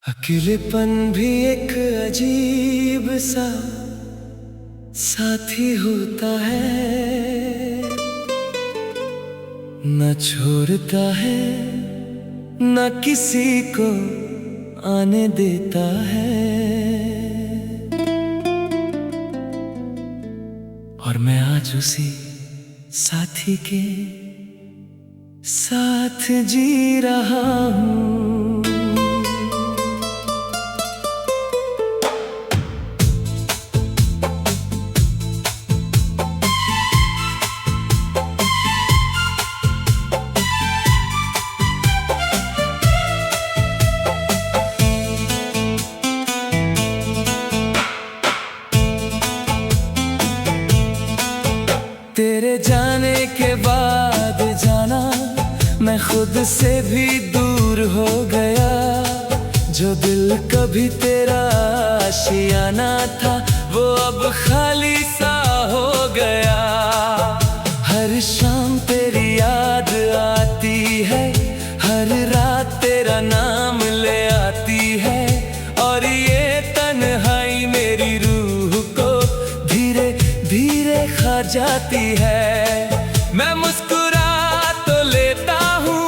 अकेलेपन भी एक अजीब सा साथी होता है, न छोड़ता है न किसी को आने देता है। और मैं आज उसी साथी के साथ जी रहा हूँ। तेरे जाने के बाद जाना मैं खुद से भी दूर हो गया। जो दिल कभी तेरा आशियाना था वो अब खाली सा हो गया। हर शाम तेरी याद आती है, हर रात तेरा नाम ले आती है। और ये तन्हाई मेरी रूह को धीरे धीरे खा जाती है। मैं मुस्कुरा तो लेता हूँ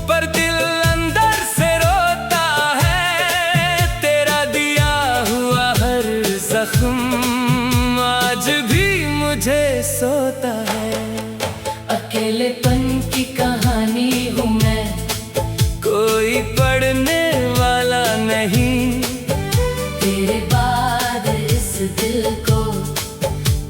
पर दिल अंदर से रोता है। तेरा दिया हुआ हर जख्म आज भी मुझे सोता है। अकेलेपन की कहानी हूँ मैं, कोई पढ़ने वाला नहीं। तेरे बाद इस दिल को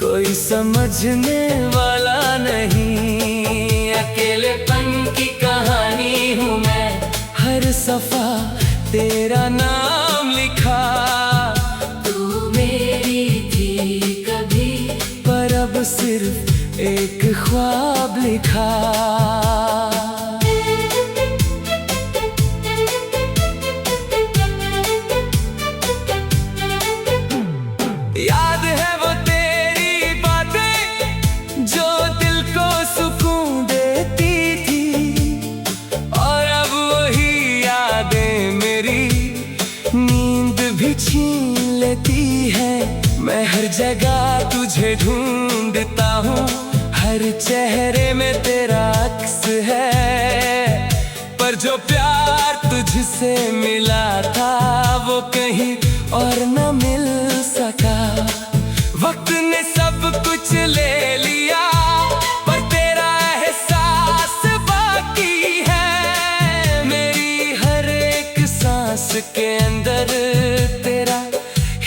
कोई समझने वाला नहीं। अकेलेपन की कहानी हूँ मैं, हर सफा तेरा नाम लिखा। तू मेरी थी कभी, पर अब सिर्फ एक ख्वाब लिखा। याद है वो तेरी बातें जो दिल को सुकून देती थी। और अब वही यादें मेरी नींद भी छीन लेती है। मैं हर जगह तुझे ढूंढता हूँ, हर चेहरे में तेरा अक्स है। पर जो प्यार तुझसे मिला था वो कहीं और न मिल सका। वक्त ने सब कुछ ले लिया पर तेरा एहसास बाकी है। मेरी हर एक सांस के अंदर तेरा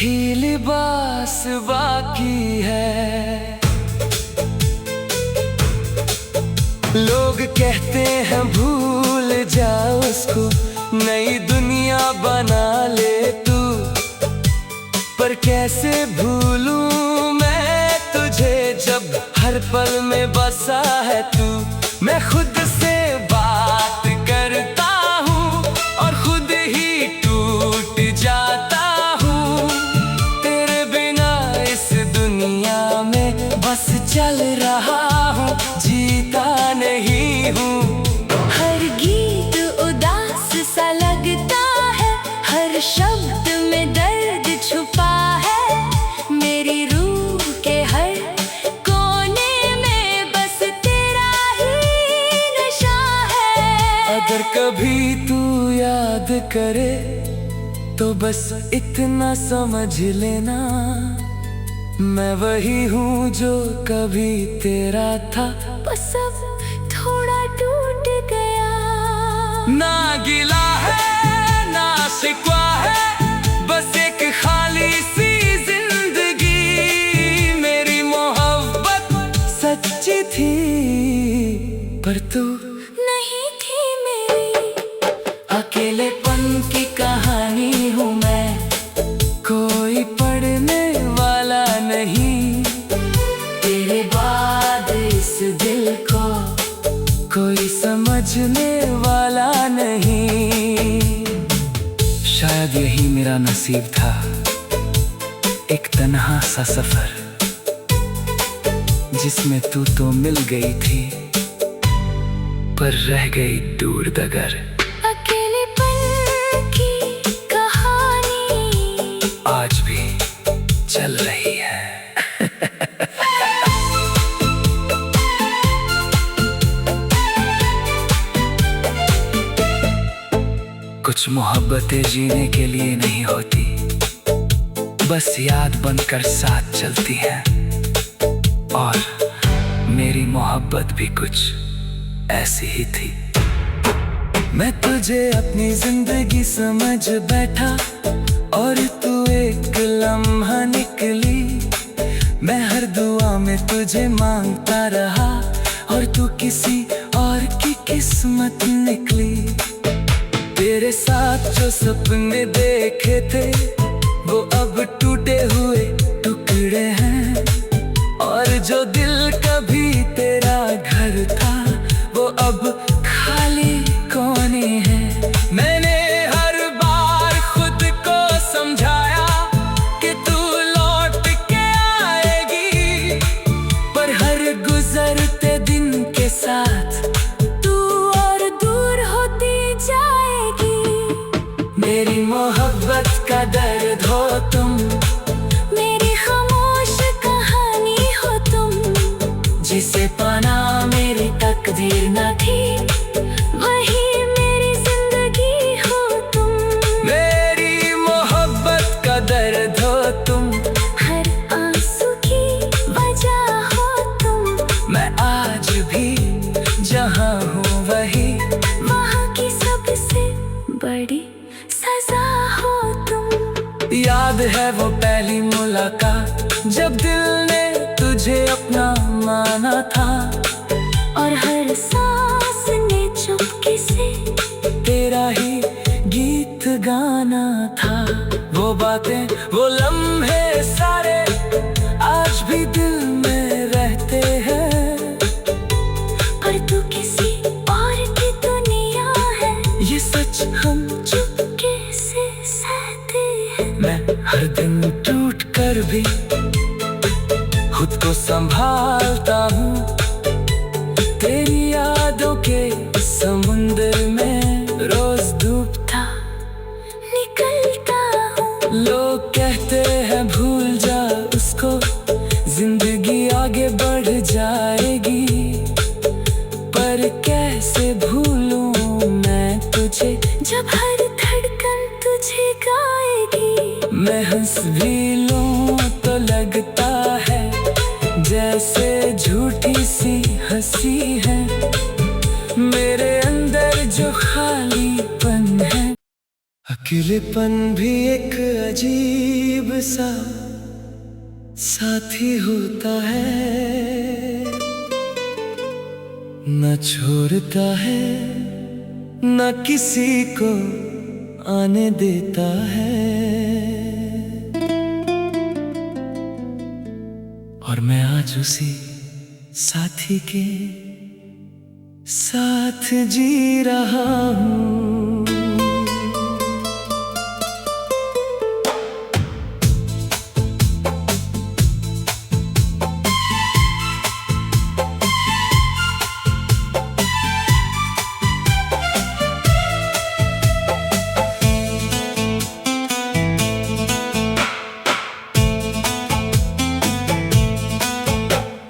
ही लिबास बाकी है। लोग कहते हैं भूल जा उसको, नई दुनिया बना ले तू। पर कैसे भूलूं मैं तुझे जब हर पल में बसा है तू। मैं खुद से बात करता हूँ और खुद ही टूट जाता हूँ। तेरे बिना इस दुनिया में बस चल रहा हूँ, जीता नहीं हूँ। हर गीत उदास सा लगता है, हर शब्द में दर्द छुपा है। मेरी रूह के हर कोने में बस तेरा ही नशा है। अगर कभी तू याद करे तो बस इतना समझ लेना, मैं वही हूँ जो कभी तेरा था। बस अब थोड़ा टूट गया। ना गिला है ना शिकवा है, बस एक खाली सी जिंदगी। मेरी मोहब्बत सच्ची थी पर तू नहीं थी मेरी। अकेलेपन की कहानी हूँ मैं, कोई पढ़ने वाला नहीं। तेरे बाद इस दिल को कोई समझने वाला नहीं। शायद यही मेरा नसीब था, एक तन्हा सा सफर जिसमें तू तो मिल गई थी पर रह गई दूर दगर। अकेलेपन की कुछ मोहब्बतें जीने के लिए नहीं होती, बस याद बनकर साथ चलती हैं। और मेरी मोहब्बत भी कुछ ऐसी ही थी। मैं तुझे अपनी जिंदगी समझ बैठा और तू एक लम्हा निकली। मैं हर दुआ में तुझे मांगता रहा और तू किसी और की किस्मत निकली। तेरे साथ जो सपने देखे थे वो अब टूटे हुए टुकड़े हैं, और जो दिल कभी तेरा घर था वो अब खाली कोने हैं। मैंने हर बार खुद को समझाया कि तू लौट के आएगी, पर हर गुजरते दिन के साथ तू और दूर होती जाएगी। मेरी मोहब्बत का दर्द हो तुम, मेरी खामोश कहानी हो तुम। जिसे पाना मेरी तकदीर न थी, वही मेरी जिंदगी हो तुम। मेरी मोहब्बत का दर्द हो तुम, हर आंसू की वजह हो तुम। मैं आज भी जहाँ हूँ वही वहाँ की सबसे बड़ी सजा हो तुम। याद है वो पहली मुलाकात जब दिल ने तुझे अपना माना था, और हर सांस ने चुपके से तेरा ही गीत गाना था। वो बातें वो लम्हे सारे आज भी दिल में रहते हैं, पर तू किसी और की दुनिया है, ये सच हम चुपके से सहते हैं। मैं हर दिन टूट कर भी खुद को संभालता हूँ। तेरी यादों के समुंदर में रोज डूबता निकलता हूँ। लोग कहते हैं भूल जा उसको, जिंदगी आगे बढ़ जाएगी, पर कैसे भूलूं मैं तुझे जब हर धड़कन तुझे गाएगी। मैं हंस भी लूं तो लगता है जैसे झूठी सी हंसी है। मेरे अंदर जो खालीपन है, अकेलेपन भी एक अजीब सा साथी होता है। न छोड़ता है न किसी को आने देता है, और मैं आज उसी साथी के साथ जी रहा हूँ।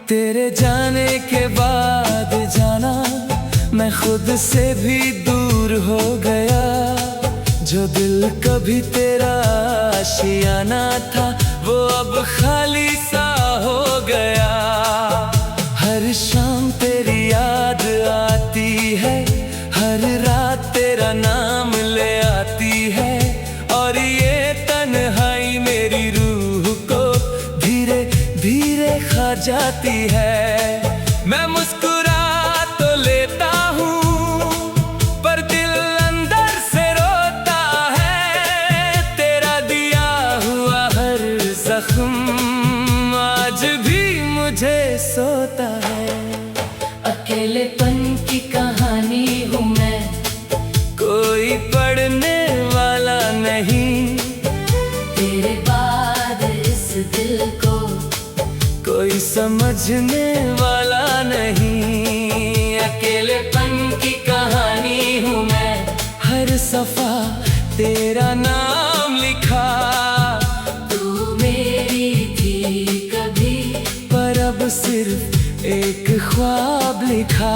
तेरे जाने के बाद जाना मैं खुद से भी दूर हो गया। जो दिल कभी तेरा आशियाना था वो अब खाली सा हो गया। हर शाम तेरी याद आती है, हर रात तेरा नाम ले आती है, और ये तन्हाई मेरी रूह को धीरे धीरे खा जाती है। मैं मुस्कुरा तो लेता हूँ पर दिल अंदर से रोता है। तेरा दिया हुआ हर जख्म आज भी मुझे सोता है। अकेलेपन की कहानी हूँ मैं, कोई पढ़ने वाला नहीं, तेरे बाद इस दिल को कोई समझने वाला नहीं। अकेलेपन की कहानी हूँ मैं, हर सफा तेरा नाम लिखा। तू मेरी थी कभी, पर अब सिर्फ एक ख्वाब लिखा।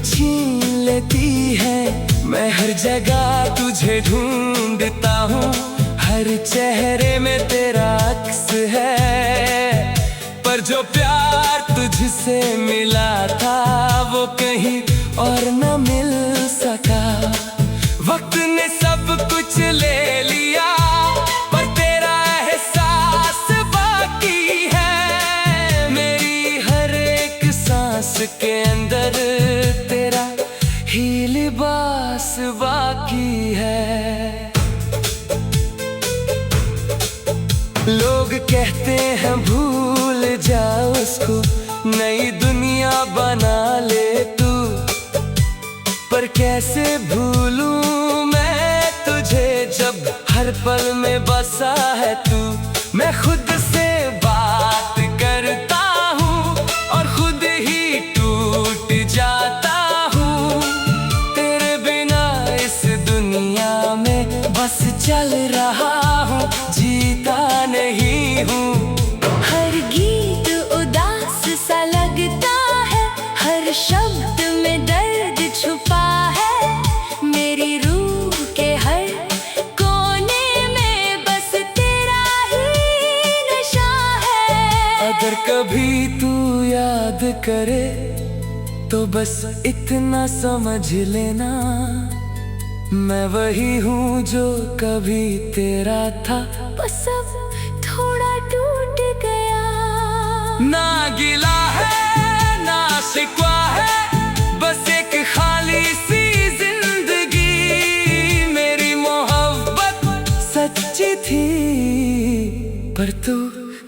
छीन लेती है। मैं हर जगह तुझे ढूंढता हूँ, हर चेहरे में तेरा अक्स है। पर जो प्यार तुझसे मिला था वो कहीं और न मिल सका। वक्त ने सब कुछ ले लिया पर तेरा एहसास बाकी है। मेरी हर एक सांस के अंदर तेरा ही लिबास बाकी है। लोग कहते हैं भूल जा उसको, नई दुनिया बना ले तू। पर कैसे भूलूं मैं तुझे जब हर पल में बसा है तू। मैं खुद से बात करता हूँ और खुद ही टूट जाता हूँ। तेरे बिना इस दुनिया में बस चल रहा हूँ, जीता नहीं हूँ। हर गीत उदास सा लगता है, हर शब्द में दर्द छुपा है। मेरी रूह के हर कोने में बस तेरा ही नशा है। अगर कभी तू याद करे तो बस इतना समझ लेना, मैं वही हूँ जो कभी तेरा था। बस अब थोड़ा टूट गया। ना गिला है ना शिकवा है, बस एक खाली सी जिंदगी। मेरी मोहब्बत सच्ची थी पर तू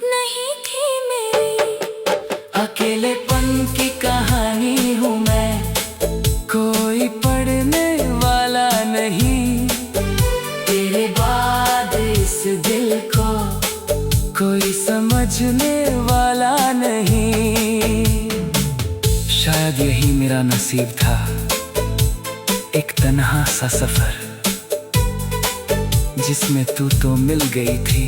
नहीं थी मेरी। अकेलेपन की कहानी हूँ मैं, कोई पढ़ने वाला नहीं। तेरे बाद इस दिल को कोई समझने वाला नहीं। शायद यही मेरा नसीब था, एक तन्हा सा सफर जिसमें तू तो मिल गई थी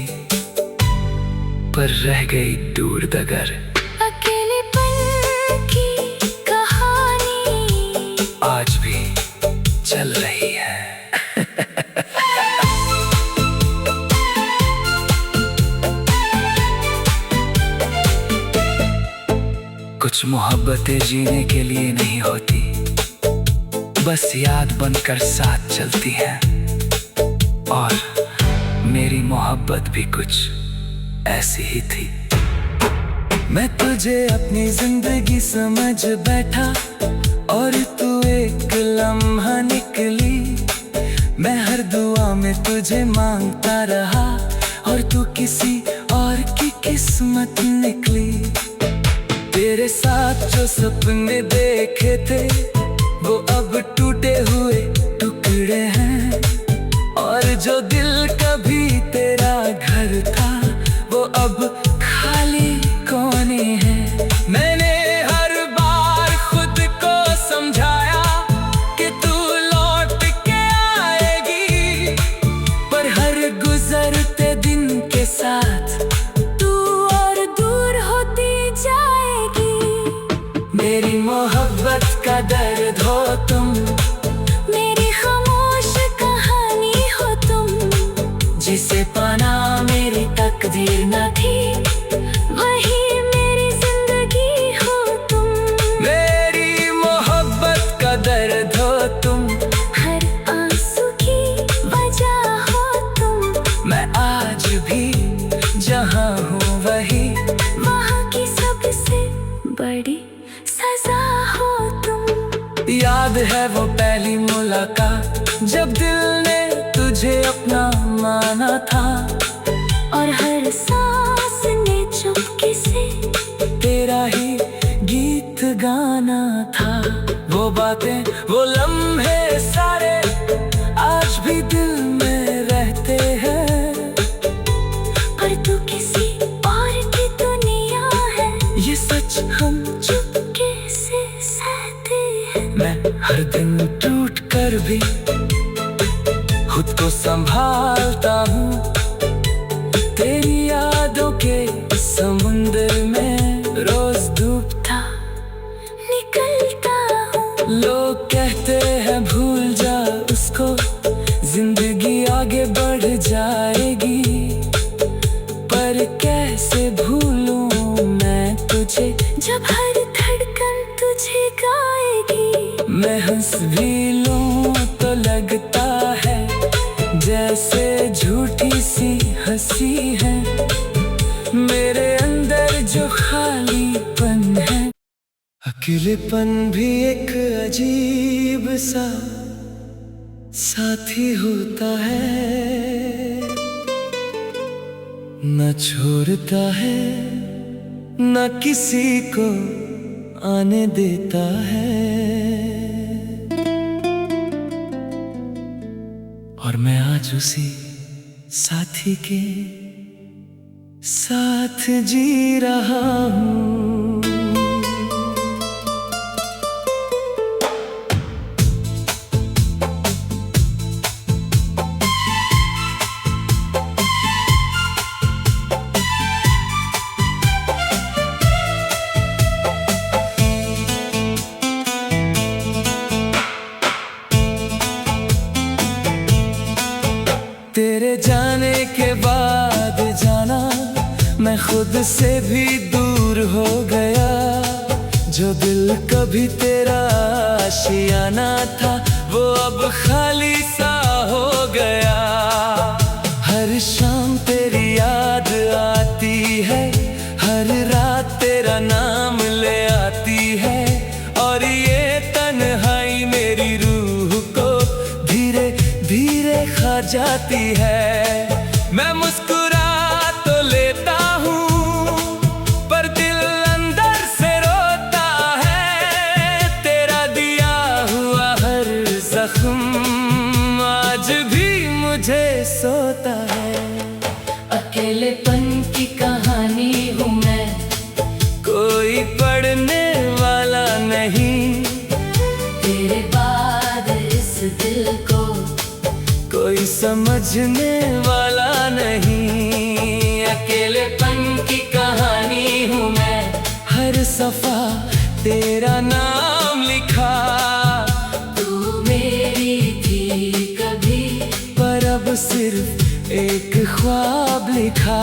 पर रह गई दूर दगर। अकेलेपन की कहानी आज भी चल रही है। कुछ मोहब्बतें जीने के लिए नहीं होती, बस याद बनकर साथ चलती हैं। और मेरी मोहब्बत भी कुछ ऐसी ही थी। मैं तुझे अपनी जिंदगी समझ बैठा और तू एक लम्हा निकली। मैं हर दुआ में तुझे मांगता रहा और तू किसी और की किस्मत निकली। तेरे साथ जो सपने देखे थे वो अब टूटे हुए टुकड़े हैं। और जो दिल कभी तेरा घर था वो अब खाली कोने हैं। मैंने हर बार खुद को समझाया कि तू लौट के आएगी, पर हर गुजरते दिन के साथ तू और दूर होती जाएगी। मेरी मोहब्बत का दर्द हो तुम, मेरी खामोश कहानी हो तुम। जिसे पाना मेरी तकदीर न थी वही मेरी जिंदगी हो तुम। मेरी मोहब्बत का दर्द हो तुम, हर आंसू की वजह हो तुम। मैं आज भी जहाँ हूँ वही वहाँ की सबसे बड़ी सजा हो तुम। याद है वो पहली मुलाकात जब दिल ने तुझे अपना माना था। और हर सांस ने चुपके से तेरा ही गीत गाना था। वो बातें वो लम्हे सारे आज भी दिल में रहते हैं। पर तू किसी और की दुनिया है, ये सच हम चुपके से सहते हैं। मैं हर दिन टूट कर भी खुद को संभालता हूँ। तेरी यादों के समुंदर में रोज डूबता निकलता हूँ। लोग कहते हैं भूल जा उसको, जिंदगी आगे बढ़ जाएगी। पर कैसे भूलूं मैं तुझे, जब हर धड़कन तुझे गाएगी। मैं हंस भी लूं तो लगता है जैसे झूठी सी हंसी है। मेरे अंदर जो खालीपन है, अकेलेपन भी एक अजीब सा साथी होता है। न छोड़ता है न किसी को आने देता है। और मैं आज उसी साथी के साथ जी रहा हूँ। तेरे जाने के बाद जाना मैं खुद से भी दूर हो गया। जो दिल कभी तेरा आशियाना था वो अब खाली सा हो गया। हर शाम तेरी याद आती है, हर रात तेरा नाम ले आती है। और ये तन्हाई मेरी रूह को धीरे धीरे खा जाती है। मैं मुस्कुरा तो लेता हूँ पर दिल अंदर से रोता है। तेरा दिया हुआ हर जख्म आज भी मुझे सोता है। अकेलेपन की कहानी हूँ मैं, कोई पढ़ने वाला नहीं। तेरे बाद इस दिल को कोई समझने वाला नहीं। अकेलेपन की कहानी हूँ मैं, हर सफा तेरा नाम लिखा। तू मेरी थी कभी, पर अब सिर्फ एक ख्वाब लिखा।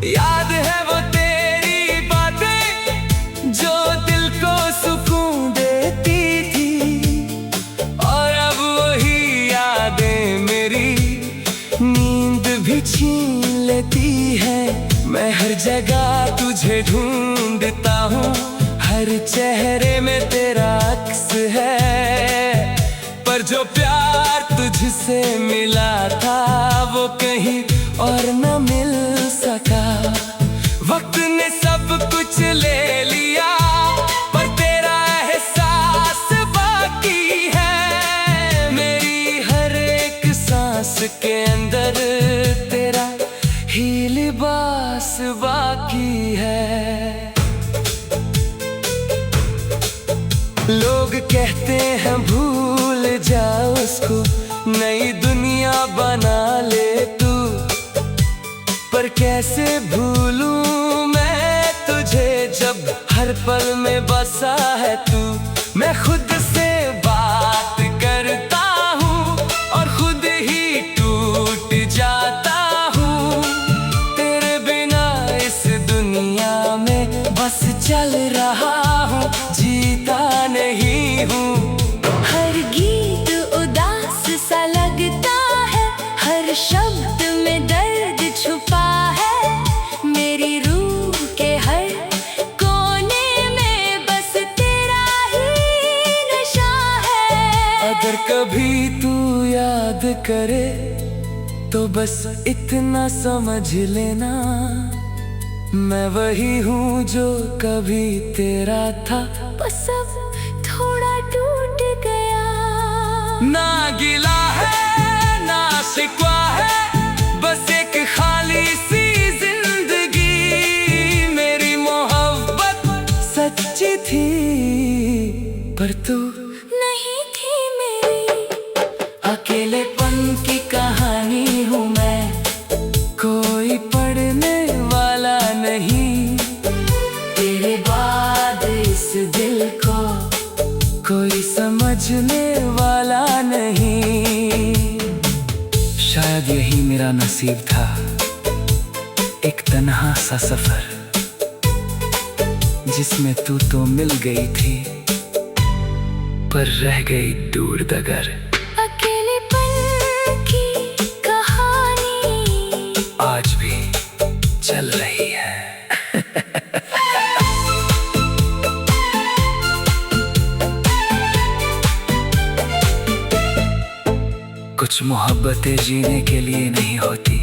याद है वो तेरी बातें जो दिल को सुकून देती थी। और अब वही यादें मेरी नींद भी छीन लेती है। मैं हर जगह तुझे ढूंढता हूँ, हर चेहरे में तेरा अक्स है। पर जो प्यार तुझसे मिला था वो कहीं और न मिल सका। वक्त ने सब कुछ ले लिया पर तेरा एहसास बाकी है। मेरी हर एक सांस के अंदर तेरा ही लिबास बाकी है। लोग कहते हैं भूल जा उसको, नई दुनिया बना ले तू। पर कैसे भूलूं मैं तुझे जब हर पल में बसा है तू। मैं खुद से बात करता हूँ और खुद ही टूट जाता हूँ। तेरे बिना इस दुनिया में बस चल रहा हूँ, जीता नहीं हूँ। हर गीत उदास सा लगता है, हर शब्द में दर्द छुपा है। मेरी रूह के हर कोने में बस तेरा ही नशा है। अगर कभी तू याद करे तो बस इतना समझ लेना, मैं वही हूँ जो कभी तेरा था। बस अब थोड़ा टूट गया। ना गिला है ना शिकवा है, बस एक खाली सी जिंदगी। मेरी मोहब्बत सच्ची थी पर तू नहीं थी मेरी। अकेलेपन की कहानी हूँ मैं, शायद यही मेरा नसीब था, एक तन्हा सा सफर जिसमें तू तो मिल गई थी पर रह गई दूर दगर। अकेलेपन की कहानी आज भी चल रही है। कुछ मोहब्बतें जीने के लिए नहीं होती,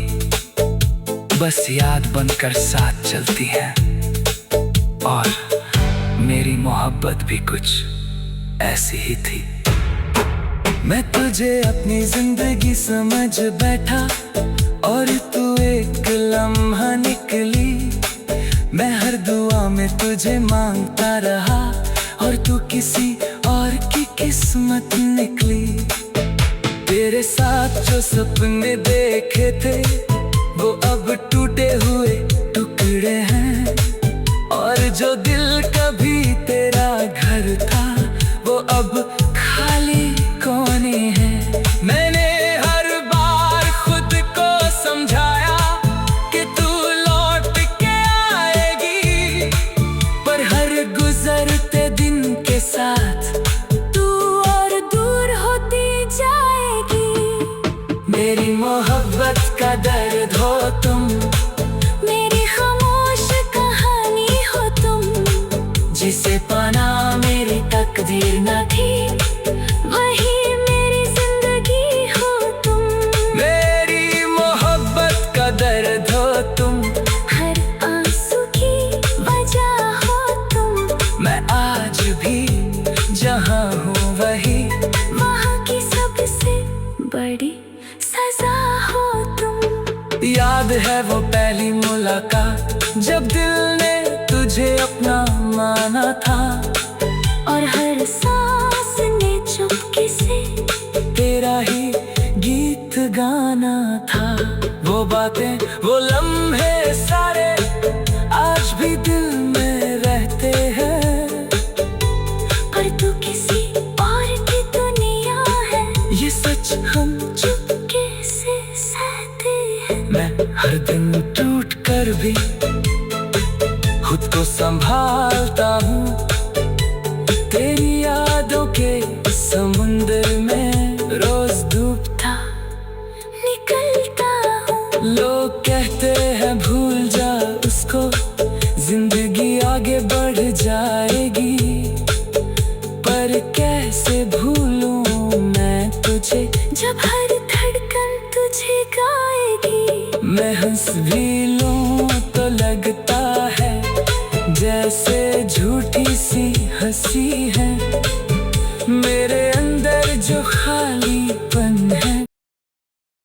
बस याद बनकर साथ चलती हैं। और मेरी मोहब्बत भी कुछ ऐसी ही थी। मैं तुझे अपनी जिंदगी समझ बैठा और तू एक लम्हा निकली। मैं हर दुआ में तुझे मांगता रहा और तू किसी और की किस्मत निकली। तेरे साथ जो सपने देखे थे वो अब टूटे हुए टुकड़े हैं, और जो दिल कभी तेरा घर था वो अब खाली कोने हैं। मैंने हर बार खुद को समझाया कि तू लौट के आएगी, पर हर गुजरते दिन के साथ तू और दूर होती जाएगी। मेरी मोहब्बत का दर्द हो तुम, मेरी खामोश कहानी हो तुम। जिसे पाना मेरी तकदीर न थी वही मेरी जिंदगी हो तुम। मेरी मोहब्बत का दर्द हो तुम, हर आंसू की वजह हो तुम। मैं आज भी जहाँ हूँ वही वहाँ की सबसे बड़ी सजा हो तुम। याद है वो पहली मुलाकात जब दिल ने तुझे अपना माना था, और हर सांस ने चुपके से तेरा ही गीत गाना था। वो बातें वो लम्हे सारे आज भी दिल में रहते हैं, पर तू किसी और की दुनिया है, ये सच हम चुपके से सहते हैं। मैं हर दिन टूट कर भी खुद को संभालता हूँ। तेरी यादों के समुंदर में रोज डूबता निकलता हूँ। लोग कहते हैं भूल जा उसको, जिंदगी आगे बढ़ जाएगी, पर कैसे भूलूं मैं तुझे जब हर धड़कन तुझे गाएगी। मैं हंस भी लूं तो लगता है जैसे झूठी सी हंसी है। मेरे अंदर जो खाली